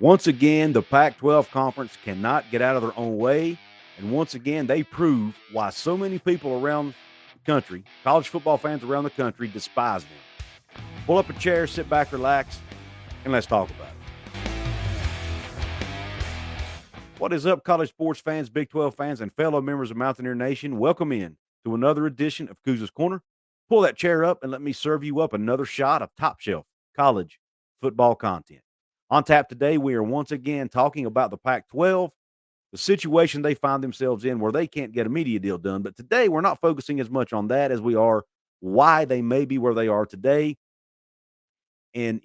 Once again, the Pac-12 conference cannot get out of their own way. And once again, they prove why so many people around the country, college football fans around the country, despise them. Pull up a chair, sit back, relax, and let's talk about it. What is up, college sports fans, Big 12 fans, and fellow members of Mountaineer Nation? Welcome in to another edition of Couz's Corner. Pull that chair up and let me serve you up another shot of top shelf college football content. On tap today, we are once again talking about the Pac-12, the situation they find themselves in where they can't get a media deal done. But today, we're not focusing as much on that as we are why they may be where they are today. And,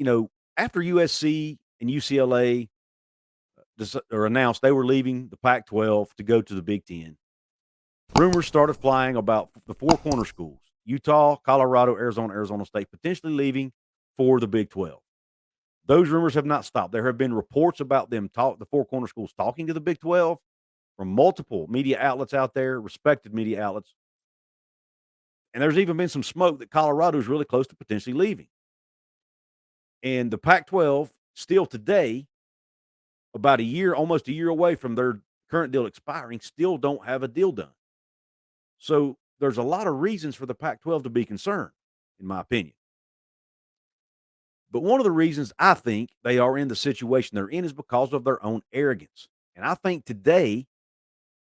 after USC and UCLA announced they were leaving the Pac-12 to go to the Big Ten, rumors started flying about the four corner schools, Utah, Colorado, Arizona State, potentially leaving for the Big 12. Those rumors have not stopped. There have been reports about the four corner schools talking to the Big 12 from multiple media outlets out there, respected media outlets. And there's even been some smoke that Colorado is really close to potentially leaving. And the Pac-12 still today, about almost a year away from their current deal expiring, still don't have a deal done. So there's a lot of reasons for the Pac-12 to be concerned, in my opinion. But one of the reasons I think they are in the situation they're in is because of their own arrogance. And I think today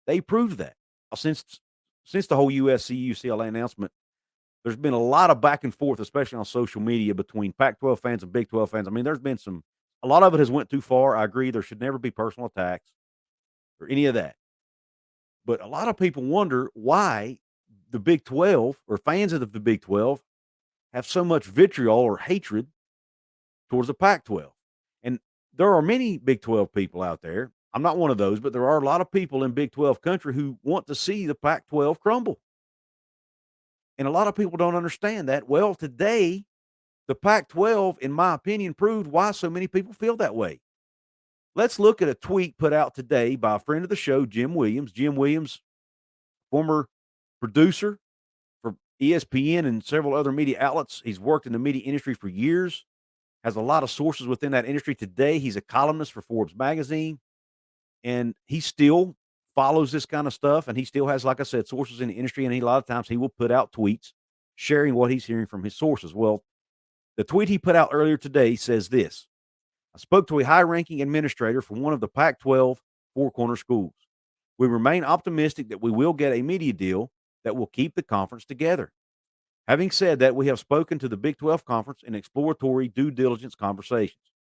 they proved that. Since the whole USC UCLA announcement, there's been a lot of back and forth, especially on social media, between Pac-12 fans and Big 12 fans. I mean, there's been a lot of it has went too far. I agree. There should never be personal attacks or any of that. But a lot of people wonder why the Big 12 or fans of the Big 12 have so much vitriol or hatred towards the Pac-12. And there are many Big 12 people out there. I'm not one of those, but there are a lot of people in Big 12 country who want to see the Pac-12 crumble. And a lot of people don't understand that. Well, today, the Pac-12, in my opinion, proved why so many people feel that way. Let's look at a tweet put out today by a friend of the show, Jim Williams. Jim Williams, former producer for ESPN and several other media outlets. He's worked in the media industry for years, has a lot of sources within that industry. Today, he's a columnist for Forbes magazine, and he still follows this kind of stuff, and he still has, like I said, sources in the industry, and a lot of times he will put out tweets sharing what he's hearing from his sources. Well, the tweet he put out earlier today says this: I spoke to a high-ranking administrator for one of the Pac-12 four-corner schools. We remain optimistic that we will get a media deal that will keep the conference together. Having said that, we have spoken to the Big 12 conference in exploratory due diligence conversations.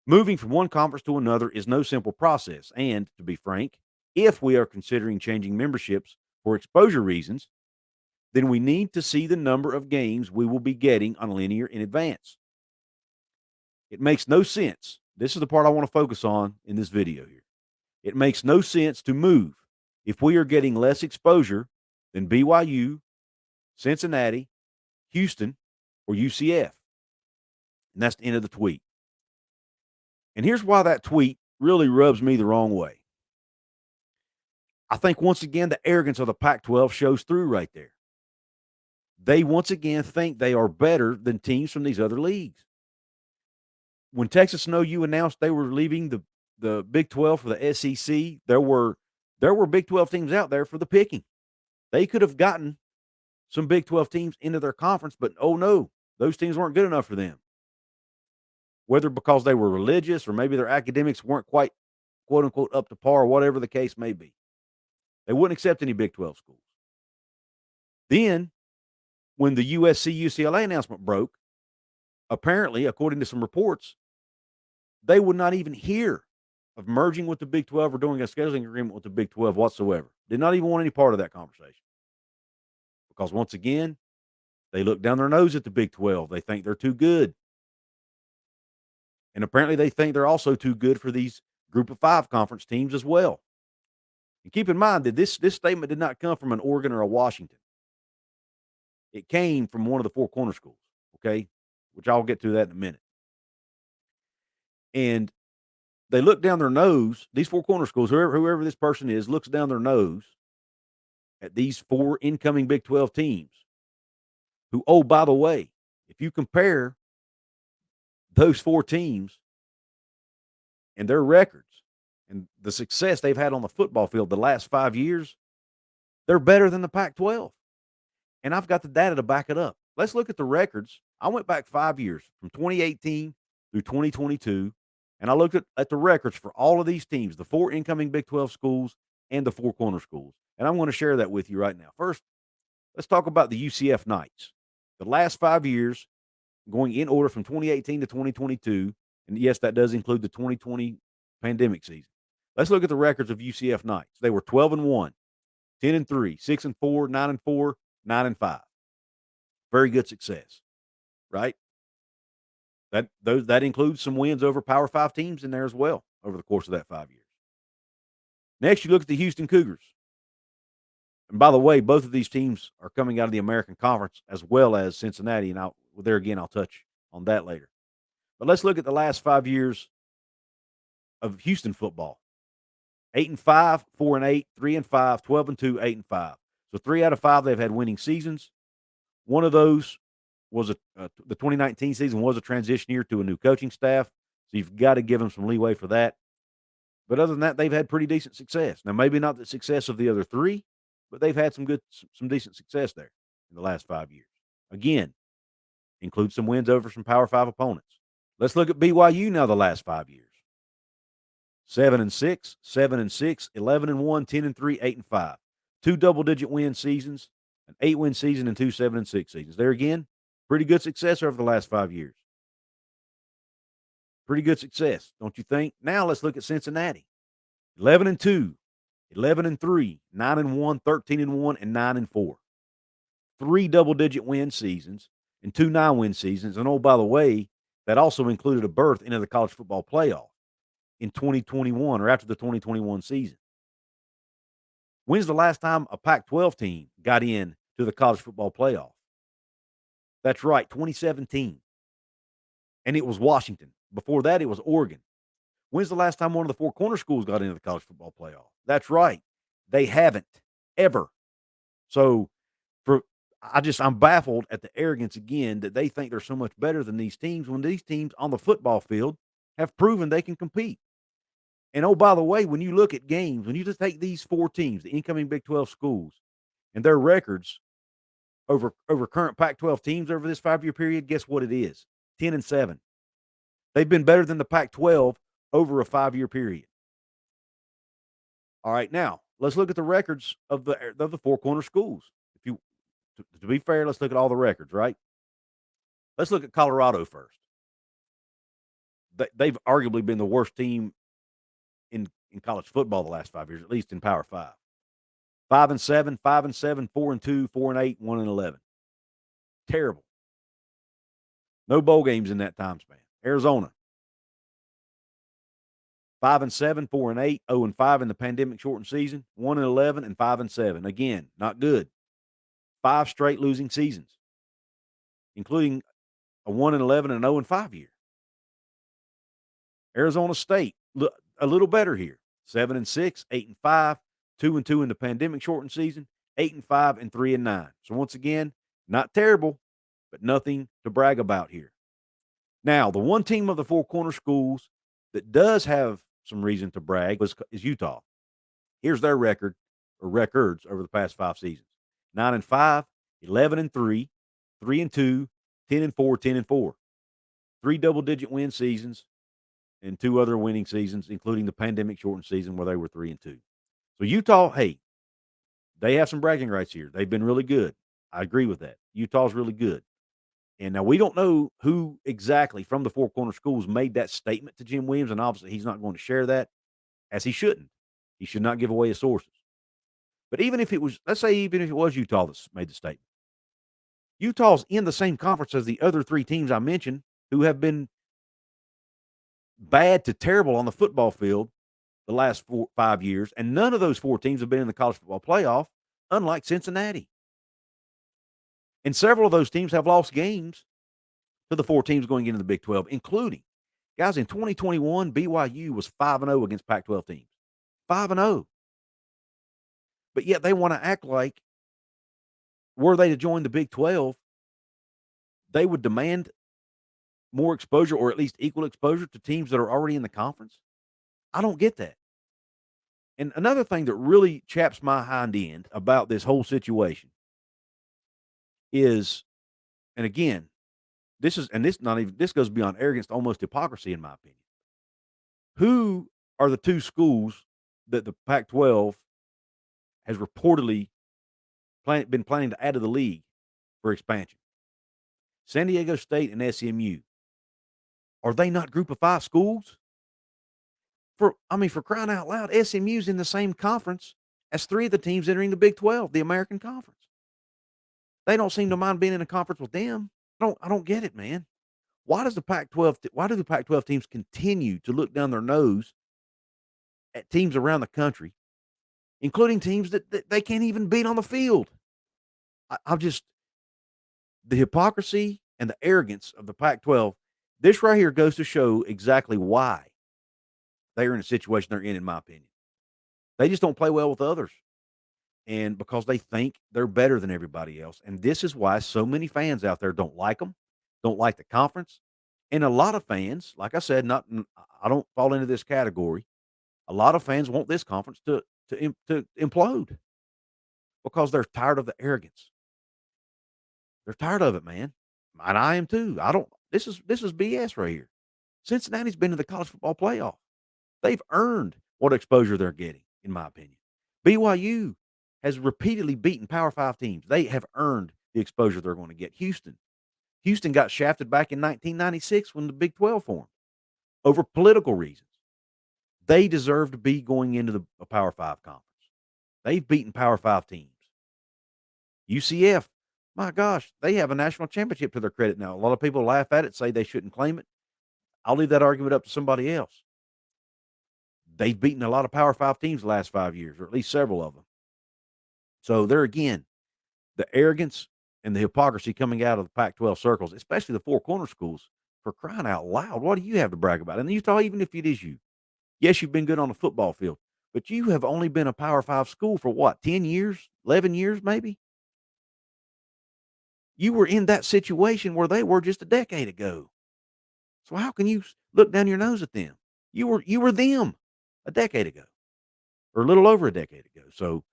Moving from one conference to another is no simple process, and, to be frank, if we are considering changing memberships for exposure reasons, then we need to see the number of games we will be getting on linear in advance. It makes no sense. This is the part I want to focus on in this video here. It makes no sense to move if we are getting less exposure than BYU, Cincinnati, Houston, or UCF. And that's the end of the tweet. And here's why that tweet really rubs me the wrong way. I think, once again, the arrogance of the Pac-12 shows through right there. They, once again, think they are better than teams from these other leagues. When Texas and OU announced they were leaving the Big 12 for the SEC, there were Big 12 teams out there for the picking. They could have gotten some Big 12 teams into their conference, but oh no, those teams weren't good enough for them. Whether because they were religious or maybe their academics weren't quite, quote unquote, up to par, whatever the case may be. They wouldn't accept any Big 12 schools. Then, when the USC UCLA announcement broke, apparently, according to some reports, they would not even hear of merging with the Big 12 or doing a scheduling agreement with the Big 12 whatsoever. Did not even want any part of that conversation. Because, once again, they look down their nose at the Big 12. They think they're too good. And apparently they think they're also too good for these Group of Five conference teams as well. And keep in mind that this statement did not come from an Oregon or a Washington. It came from one of the four corner schools, okay, which I'll get to that in a minute. And they look down their nose, these four corner schools, whoever this person is, looks down their nose at these four incoming Big 12 teams who, oh, by the way, if you compare those four teams and their records and the success they've had on the football field the last 5 years, they're better than the Pac-12. And I've got the data to back it up. Let's look at the records. I went back 5 years from 2018 through 2022, and I looked at the records for all of these teams, the 4 incoming Big 12 schools and the 4 corner schools. And I'm going to share that with you right now. First, let's talk about the UCF Knights. The last 5 years, going in order from 2018 to 2022, and yes, that does include the 2020 pandemic season. Let's look at the records of UCF Knights. They were 12-1, 10-3, 6-4, 9-4, 9-5. Very good success, right? That includes some wins over Power 5 teams in there as well over the course of that 5 years. Next, you look at the Houston Cougars. And by the way, both of these teams are coming out of the American Conference as well as Cincinnati, and I'll touch on that later. But let's look at the last 5 years of Houston football. 8-5, 4-8, 3-5, 12-2, 8-5. So 3 out of 5 they've had winning seasons. One of those was the 2019 season was a transition year to a new coaching staff, so you've got to give them some leeway for that. But other than that, they've had pretty decent success. Now, maybe not the success of the other 3, but they've had some decent success there in the last 5 years. Again, include some wins over some Power 5 opponents. Let's look at BYU now the last 5 years. 7-6, 7-6, 11-1, 10-3, 8-5. 2 double-digit win seasons, an 8-win season, and 2 7-6 seasons. There again, pretty good success over the last 5 years. Pretty good success, don't you think? Now let's look at Cincinnati. 11-2, 11-3, 9-1, 13-1, and 9-4. 3 double-digit win seasons and 2 9-win seasons. And oh, by the way, that also included a berth into the college football playoff in 2021 or after the 2021 season. When's the last time a Pac-12 team got in to the college football playoff? That's right, 2017. And it was Washington. Before that, it was Oregon. When's the last time one of the 4 corner schools got into the college football playoff? That's right. They haven't ever. So I'm baffled at the arrogance again that they think they're so much better than these teams when these teams on the football field have proven they can compete. And oh, by the way, when you look at games, when you just take these 4 teams, the incoming Big 12 schools, and their records over current Pac-12 teams over this 5-year period, guess what it is? 10-7. They've been better than the Pac-12 over a 5-year period. All right, now let's look at the records of the 4 corner schools. To be fair, let's look at all the records, right? Let's look at Colorado first. They've arguably been the worst team in college football the last 5 years, at least in Power 5. 5-7, 5-7, 4-2, 4-8, 1-11. Terrible. No bowl games in that time span. Arizona. 5-7, 4-8, 0-5 in the pandemic shortened season, 1-11, and 5-7. Again, not good. 5 straight losing seasons, including a 1-11 and 0-5 year. Arizona State, a little better here. 7-6, 8-5, 2-2 in the pandemic shortened season, 8-5, and 3-9. So once again, not terrible, but nothing to brag about here. Now, the one team of the 4 corner schools that does have some reason to brag is Utah. Here's their records over the past 5 seasons. 9-5, 11-3, 3-2, 10-4, 10-4. 3 double-digit win seasons and 2 other winning seasons, including the pandemic shortened season where they were 3-2. So Utah, hey, they have some bragging rights here. They've been really good. I agree with that. Utah's really good. And now we don't know who exactly from the 4 corner schools made that statement to Jim Williams, and obviously he's not going to share that, as he shouldn't. He should not give away his sources. But even if it was Utah that made the statement, Utah's in the same conference as the other 3 teams I mentioned who have been bad to terrible on the football field the last 5 years, and none of those 4 teams have been in the college football playoff, unlike Cincinnati. And several of those teams have lost games to the 4 teams going into the Big 12, including, guys, in 2021, BYU was 5-0 against Pac-12 teams. 5-0. But yet they want to act like, were they to join the Big 12, they would demand more exposure or at least equal exposure to teams that are already in the conference. I don't get that. And another thing that really chaps my hind end about this whole situation is, and again, this goes beyond arrogance to almost hypocrisy, in my opinion. Who are the two schools that the Pac-12 has reportedly been planning to add to the league for expansion? San Diego State and SMU. Are they not Group of Five schools? For crying out loud, SMU's in the same conference as three of the teams entering the Big 12, the American Conference. They don't seem to mind being in a conference with them. I don't get it, man. Why do the Pac-12 teams continue to look down their nose at teams around the country, including teams that they can't even beat on the field? I'm just the hypocrisy and the arrogance of the Pac-12. This right here goes to show exactly why they are in a situation they're in my opinion. They just don't play well with others. And because they think they're better than everybody else. And this is why so many fans out there don't like them, don't like the conference. And a lot of fans, like I said, I don't fall into this category. A lot of fans want this conference to implode because they're tired of the arrogance. They're tired of it, man. And I am too. I don't. This is BS right here. Cincinnati's been to the college football playoff. They've earned what exposure they're getting, in my opinion. BYU has repeatedly beaten Power 5 teams. They have earned the exposure they're going to get. Houston got shafted back in 1996 when the Big 12 formed over political reasons. They deserve to be going into a Power 5 conference. They've beaten Power 5 teams. UCF, my gosh, they have a national championship to their credit now. A lot of people laugh at it, say they shouldn't claim it. I'll leave that argument up to somebody else. They've beaten a lot of Power 5 teams the last 5 years, or at least several of them. So there again, the arrogance and the hypocrisy coming out of the Pac-12 circles, especially the Four Corner schools, for crying out loud. What do you have to brag about? And you talk, even if it is you, yes, you've been good on the football field, but you have only been a Power 5 school for what, 10 years, 11 years maybe? You were in that situation where they were just a decade ago. So how can you look down your nose at them? You were them a decade ago, or a little over a decade ago. So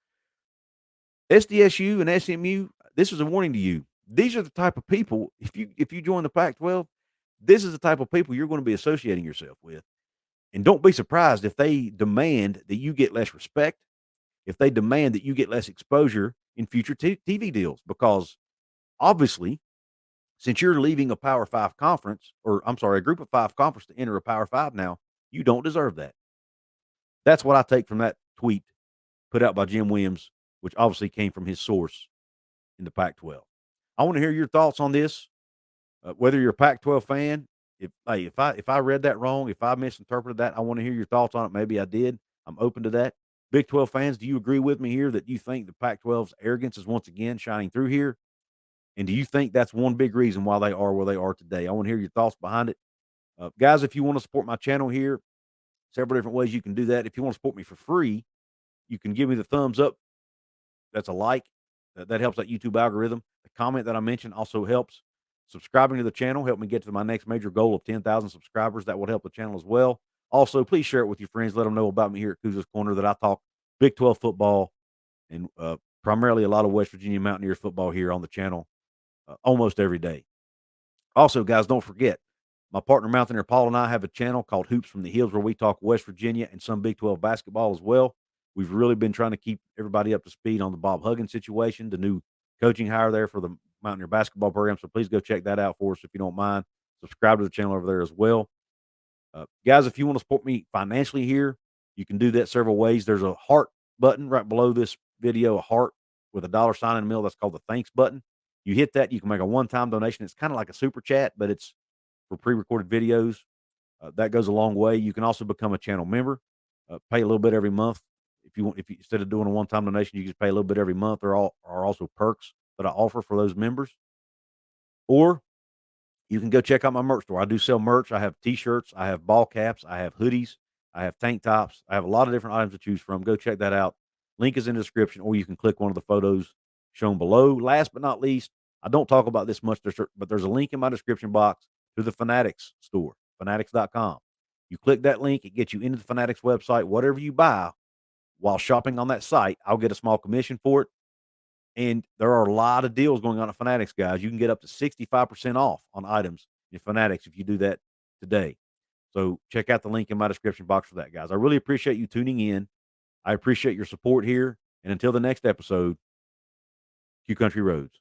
SDSU and SMU, this is a warning to you. These are the type of people, if you join the Pac-12, this is the type of people you're going to be associating yourself with. And don't be surprised if they demand that you get less respect, if they demand that you get less exposure in future TV deals, because obviously, since you're leaving a Power 5 conference, or I'm sorry, a Group of 5 conference to enter a Power 5 now, you don't deserve that. That's what I take from that tweet put out by Jim Williams, which obviously came from his source in the Pac-12. I want to hear your thoughts on this. Whether you're a Pac-12 fan, if I read that wrong, if I misinterpreted that, I want to hear your thoughts on it. Maybe I did. I'm open to that. Big 12 fans, do you agree with me here that you think the Pac-12's arrogance is once again shining through here? And do you think that's one big reason why they are where they are today? I want to hear your thoughts behind it. Guys, if you want to support my channel here, several different ways you can do that. If you want to support me for free, you can give me the thumbs up. That's a like. That helps that YouTube algorithm. The comment that I mentioned also helps. Subscribing to the channel helped me get to my next major goal of 10,000 subscribers. That would help the channel as well. Also, please share it with your friends. Let them know about me here at Couz's Corner, that I talk Big 12 football and primarily a lot of West Virginia Mountaineers football here on the channel almost every day. Also, guys, don't forget, my partner Mountaineer Paul and I have a channel called Hoops from the Hills where we talk West Virginia and some Big 12 basketball as well. We've really been trying to keep everybody up to speed on the Bob Huggins situation, the new coaching hire there for the Mountaineer basketball program. So please go check that out for us if you don't mind. Subscribe to the channel over there as well. Guys, if you want to support me financially here, you can do that several ways. There's a heart button right below this video, a heart with a dollar sign in the middle. That's called the thanks button. You hit that, you can make a one-time donation. It's kind of like a super chat, but it's for pre-recorded videos. That goes a long way. You can also become a channel member, pay a little bit every month. If you instead of doing a one-time donation, you just pay a little bit every month. There are also perks that I offer for those members. Or you can go check out my merch store. I do sell merch. I have T-shirts, I have ball caps, I have hoodies, I have tank tops. I have a lot of different items to choose from. Go check that out. Link is in the description, or you can click one of the photos shown below. Last but not least, I don't talk about this much, but there's a link in my description box to the Fanatics store, fanatics.com. You click that link, it gets you into the Fanatics website. Whatever you buy while shopping on that site, I'll get a small commission for it. And there are a lot of deals going on at Fanatics, guys. You can get up to 65% off on items in Fanatics if you do that today. So check out the link in my description box for that, guys. I really appreciate you tuning in. I appreciate your support here. And until the next episode, Q Country Roads.